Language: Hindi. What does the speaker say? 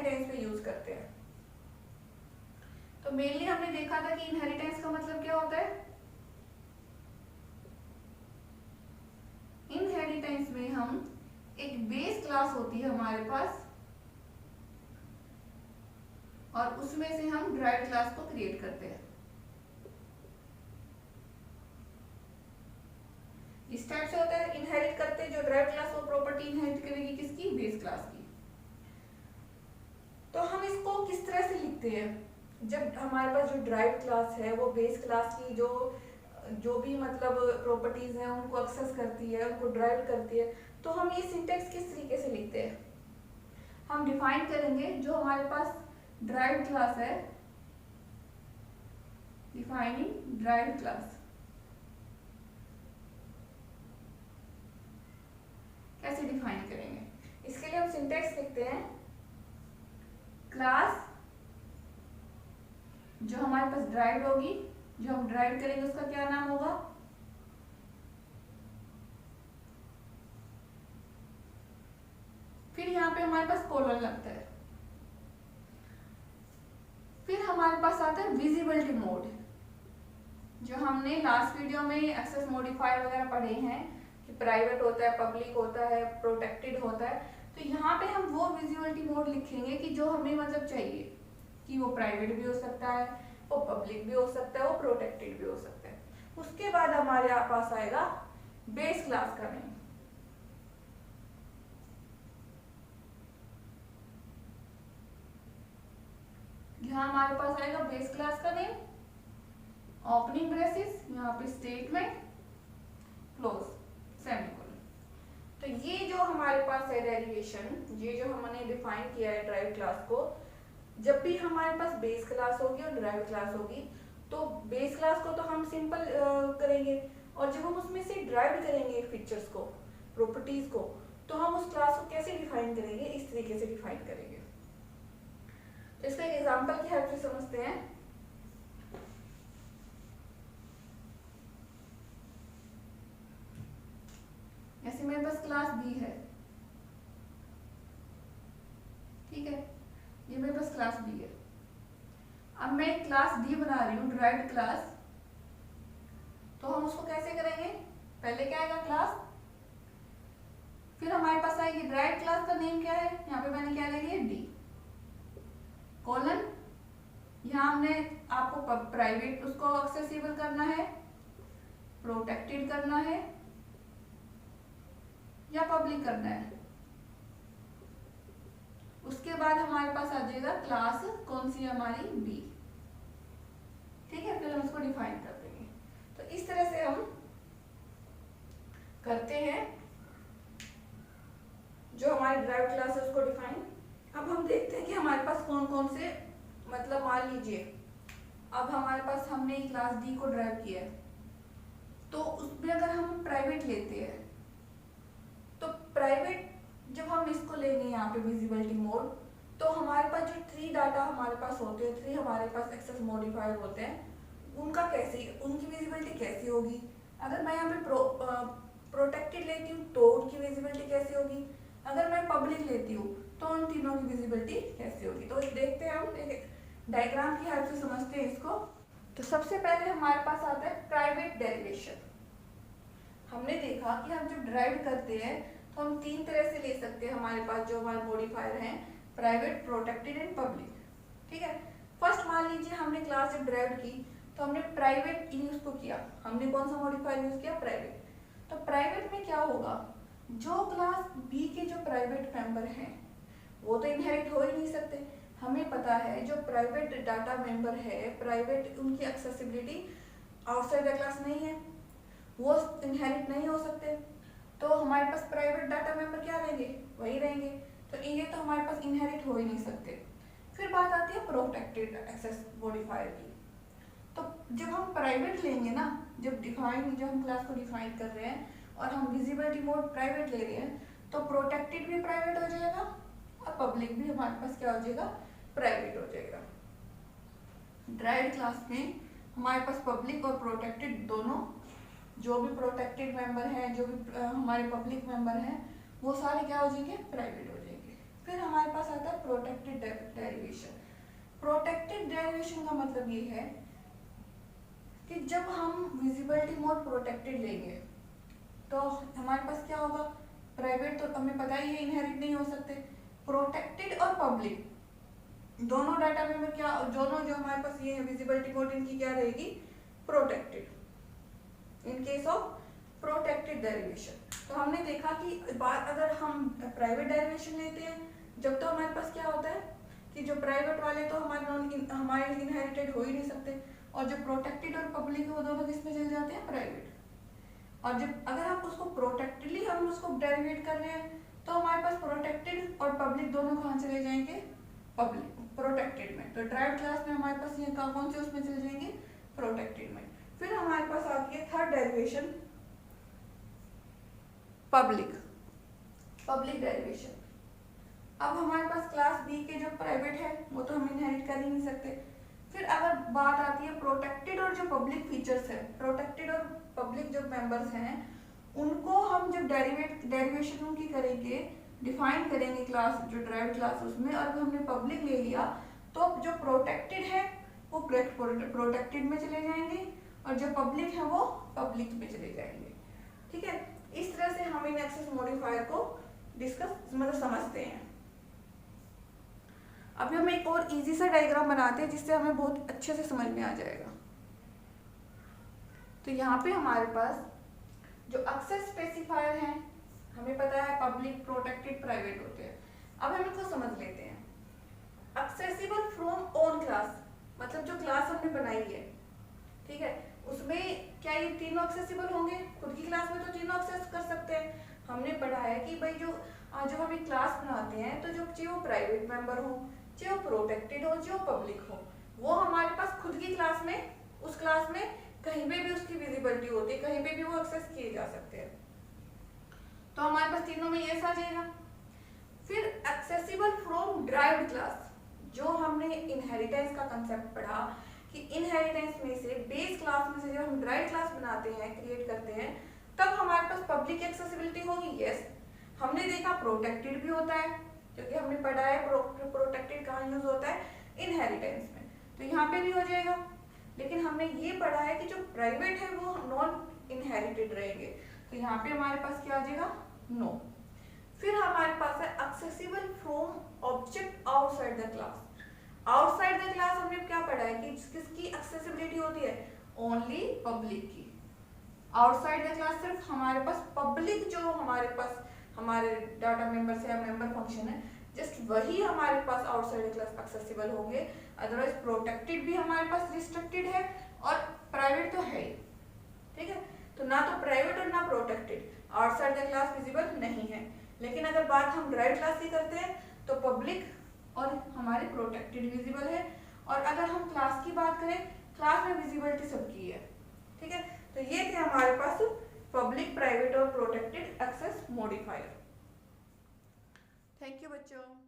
इनहेरिटेंस में यूज करते हैं। तो मेनली हमने देखा था कि इनहेरिटेंस का मतलब क्या होता है। इनहेरिटेंस में हम एक बेस क्लास होती है हमारे पास और उसमें से हम ड्राइव्ड क्लास को क्रिएट करते हैं। इस टाइप से होता है इनहेरिट करते जो ड्राइव्ड क्लास वो प्रॉपर्टी इनहेरिट करेगी किसकी, बेस क्लास की। तो हम इसको किस तरह से लिखते हैं, जब हमारे पास जो ड्राइव्ड क्लास है वो बेस क्लास की जो भी मतलब प्रॉपर्टीज हैं उनको एक्सेस करती है, उनको ड्राइव करती है, तो हम ये सिंटेक्स किस तरीके से लिखते हैं। हम डिफाइन करेंगे जो हमारे पास ड्राइव्ड क्लास है, डिफाइनिंग ड्राइव्ड क्लास। कैसे डिफाइन करेंगे, इसके लिए हम सिंटेक्स लिखते हैं क्लास जो हमारे पास ड्राइव्ड होगी, जो हम ड्राइव करेंगे उसका क्या नाम होगा, फिर यहाँ पे हमारे पास कॉलन लगता है, फिर हमारे पास आता है विजिबिलिटी मोड। जो हमने लास्ट वीडियो में एक्सेस मॉडिफायर वगैरह पढ़े हैं कि प्राइवेट होता है, पब्लिक होता है, प्रोटेक्टेड होता है, तो यहाँ पे हम वो विजिबिलिटी मोड लिखेंगे कि जो हमें मतलब चाहिए कि वो प्राइवेट भी हो सकता है, वो पब्लिक भी हो सकता है, वो प्रोटेक्टेड भी हो सकता है। उसके बाद हमारे पास आएगा बेस क्लास का नेम। यहाँ हमारे पास आएगा बेस क्लास का नेम, ओपनिंग ब्रेसेस, यहाँ पे स्टेटमेंट, क्लोज, सेमीकोलन। तो ये जो हमारे पास है डेरिवेशन, ये जो हमने डिफाइन किया है ड्राइव क्लास को, जब भी हमारे पास बेस क्लास होगी और ड्राइव क्लास होगी, तो बेस क्लास को तो हम सिंपल करेंगे, और जब हम उसमें से ड्राइव करेंगे फीचर्स को, प्रॉपर्टीज को, तो हम उस क्लास को कैसे डिफाइन करेंगे, इस तरीके से डिफाइन करेंगे। तो इसका एक एग्जांपल की हेल्प से समझते हैं। ऐसे मेरे पास क्लास बी है, ठीक है, ये मेरे पास क्लास बी है। अब मैं एक क्लास डी बना रही हूँ, ड्राइव्ड क्लास, तो हम उसको कैसे करेंगे, पहले क्या आएगा क्लास, फिर हमारे पास आएगी ड्राइव्ड क्लास का नेम क्या है, यहाँ पे मैंने क्या ले लिया डी, कॉलन, यहाँ हमने आपको प्राइवेट उसको एक्सेसिबल करना है, प्रोटेक्टेड करना है या पब्लिक करना है। उसके बाद हमारे पास आ जाएगा क्लास कौन सी हमारी बी, ठीक है, फिर हम उसको डिफाइन कर देंगे। तो इस तरह से हम करते हैं जो हमारी ड्राइव क्लास है उसको डिफाइन। अब हम देखते हैं कि हमारे पास कौन कौन से, मतलब मान लीजिए अब हमारे पास हमने क्लास डी को ड्राइव किया है, तो उसमें अगर हम प्राइवेट लेते हैं, तो प्राइवेट जब हम इसको लेंगे यहाँ पे विजिबिलिटी मोड, तो हमारे पास जो 3 डाटा हमारे पास होते हैं, 3 हमारे पास एक्सेस मॉडिफायर होते हैं, उनका कैसे, उनकी विजिबिलिटी कैसी होगी। अगर मैं यहाँ पे प्रोटेक्टेड लेती हूँ तो उनकी विजिबिलिटी कैसी होगी, अगर मैं पब्लिक लेती हूँ तो उन तीनों की विजिबिलिटी कैसी होगी। तो देखते हैं, हम एक डायग्राम की हेल्प से समझते हैं इसको। तो सबसे पहले हमारे पास आता है प्राइवेट डेरिवेशन। हमने देखा कि हम जब ड्राइव करते हैं तो हम 3 तरह से ले सकते हैं, हमारे पास जो हमारे मॉडिफायर हैं, प्राइवेट, प्रोटेक्टेड एंड पब्लिक, ठीक है। फर्स्ट मान लीजिए हमने क्लास जब ड्राइव की तो हमने प्राइवेट यूज को किया, हमने कौन सा मॉडिफायर यूज किया, प्राइवेट। तो प्राइवेट में क्या होगा, जो क्लास बी के जो प्राइवेट मेंबर हैं वो तो इनहेरिट हो ही नहीं सकते। हमें पता है जो प्राइवेट डाटा मेंबर है, प्राइवेट, उनकी एक्सेसिबिलिटी आउटसाइड द क्लास नहीं है, वो इनहेरिट नहीं हो सकते। तो हमारे पास प्राइवेट डाटा मेंबर क्या रहेंगे, वही रहेंगे, तो ये तो हमारे पास इनहेरिट हो ही नहीं सकते। फिर बात आती है प्रोटेक्टेड एक्सेस मॉडिफायर की। तो जब हम प्राइवेट लेंगे ना, जब हम क्लास को डिफाइन कर रहे हैं और हम विजिबिलिटी मोड प्राइवेट ले रहे हैं, तो प्रोटेक्टेड भी प्राइवेट हो जाएगा और पब्लिक भी हमारे पास क्या हो जाएगा, प्राइवेट हो जाएगा। ड्राइव्ड क्लास में हमारे पास पब्लिक और प्रोटेक्टेड दोनों, जो भी प्रोटेक्टेड मेंबर हैं, जो भी हमारे पब्लिक मेंबर हैं, वो सारे क्या हो जाएंगे, प्राइवेट हो जाएंगे। फिर हमारे पास आता है प्रोटेक्टेड डेरिवेशन। प्रोटेक्टेड डेरिवेशन का मतलब ये है कि जब हम विजिबिलिटी मोड प्रोटेक्टेड लेंगे तो हमारे पास क्या होगा, प्राइवेट तो हमें पता ही है इनहेरिट नहीं हो सकते, प्रोटेक्टेड और पब्लिक दोनों डाटा में क्या, दोनों जो हमारे पास ये है विजिबिलिटी मोड, इनकी क्या रहेगी, protected in case of protected derivation. तो हमने देखा कि बात अगर हम प्राइवेट डेरिवेशन लेते हैं जब तो हमारे पास क्या होता है कि जो प्राइवेट वाले तो हमारे इनहेरिटेड हो ही नहीं सकते, और जो प्रोटेक्टेड और पब्लिक है वो दोनों किस में चले जाते हैं, प्राइवेट। और जब अगर हम उसको प्रोटेक्टेडली हम उसको डेरिवेट कर रहे हैं तो हमारे पास प्रोटेक्टेड और पब्लिक दोनों कहाँ चले जाएंगे, पब्लिक प्रोटेक्टेड में। तो ड्राइव क्लास में हमारे पास ये कौन से उसमें चले जाएंगे, प्रोटेक्टेड में। फिर हमारे पास आती है थर्ड डेरिवेशन, पब्लिक डेरिवेशन। अब हमारे पास क्लास बी के जो प्राइवेट है वो तो हम इनहेरिट कर ही नहीं सकते। फिर अगर बात आती है प्रोटेक्टेड और जो पब्लिक फीचर्स है, प्रोटेक्टेड और पब्लिक जो मेंबर्स हैं उनको हम जब डेरिवेशन उनकी करेंगे, डिफाइन करेंगे क्लास जो ड्राइव क्लास उसमें, और हमने पब्लिक ले लिया तो जो प्रोटेक्टेड है वो प्रोटेक्टेड में चले जाएंगे और जो पब्लिक है वो पब्लिक में चले जाएंगे। ठीक है, इस तरह से हम इन एक्सेस मॉडिफायर को मतलब समझते हैं। अभी हम एक और इजी सा डायग्राम बनाते हैं जिससे हमें बहुत अच्छे से समझ में आ जाएगा। तो यहाँ पे हमारे पास जो एक्सेस स्पेसिफायर हैं हमें पता है पब्लिक, प्रोटेक्टेड, प्राइवेट होते हैं। अब हम इनको समझ लेते हैं। एक्सेसिबल फ्रॉम ओन क्लास, मतलब जो क्लास हमने बनाई है, ठीक है, उसमें क्या ये तीनों एक्सेसिबल होंगे, खुद की क्लास में तो तीनों एक्सेस कर सकते हैं। हमने पढ़ा है कि भाई जो हम एक क्लास बनाते हैं तो जो चाहे वो प्राइवेट मेंबर हो, चाहे वो प्रोटेक्टेड हो, चाहे वो पब्लिक हो, वो हमारे पास खुद की क्लास में, उस क्लास में कहीं पे भी उसकी विजिबिलिटी होती है, कहीं पे भी वो एक्सेस किए जा सकते हैं। तो हमारे पास तीनों में ये आ जाएगा। फिर एक्सेसिबल फ्रॉम ड्राइव्ड क्लास, जो हमने इनहेरिटेंस का कंसेप्ट पढ़ा कि इनहेरिटेंस में से बेस क्लास में से जब हम ड्राइव्ड क्लास बनाते हैं, क्रिएट करते हैं, तब हमारे पास पब्लिक एक्सेसिबिलिटी होगी। यस, हमने देखा प्रोटेक्टेड भी होता है क्योंकि हमने पढ़ा है प्रोटेक्टेड कहाँ यूज होता है, इनहेरिटेंस में, तो यहाँ पे भी हो जाएगा। लेकिन हमने ये पढ़ा है कि जो प्राइवेट है वो नॉन इनहेरिटेड रहेंगे, तो यहाँ पे हमारे पास क्या आ जाएगा, नो। फिर हमारे पास है accessible from object outside the class. Outside the class हमने क्या पढ़ा है कि किसकी एक्सेसिबिलिटी होती है, ओनली पब्लिक की। आउटसाइड द क्लास सिर्फ हमारे पास पब्लिक, जो हमारे पास हमारे डाटा मेंबर से या मेंबर फंक्शन है, जस्ट वही हमारे पास आउटसाइड द क्लास एक्सेसिबल होंगे। अदरवाइज प्रोटेक्टेड भी हमारे पास रिस्ट्रिक्टेड है और प्राइवेट तो है ही। ठीक है, तो ना तो प्राइवेट और ना protected, outside the class visible नहीं है। लेकिन अगर बात हम ड्राइव क्लास की करते हैं तो पब्लिक और हमारे प्रोटेक्टेड विजिबल है, और अगर हम क्लास की बात करें, क्लास में विजिबिलिटी सबकी है। ठीक है, तो ये थे हमारे पास पब्लिक, प्राइवेट और protected access modifier. Thank you बच्चों।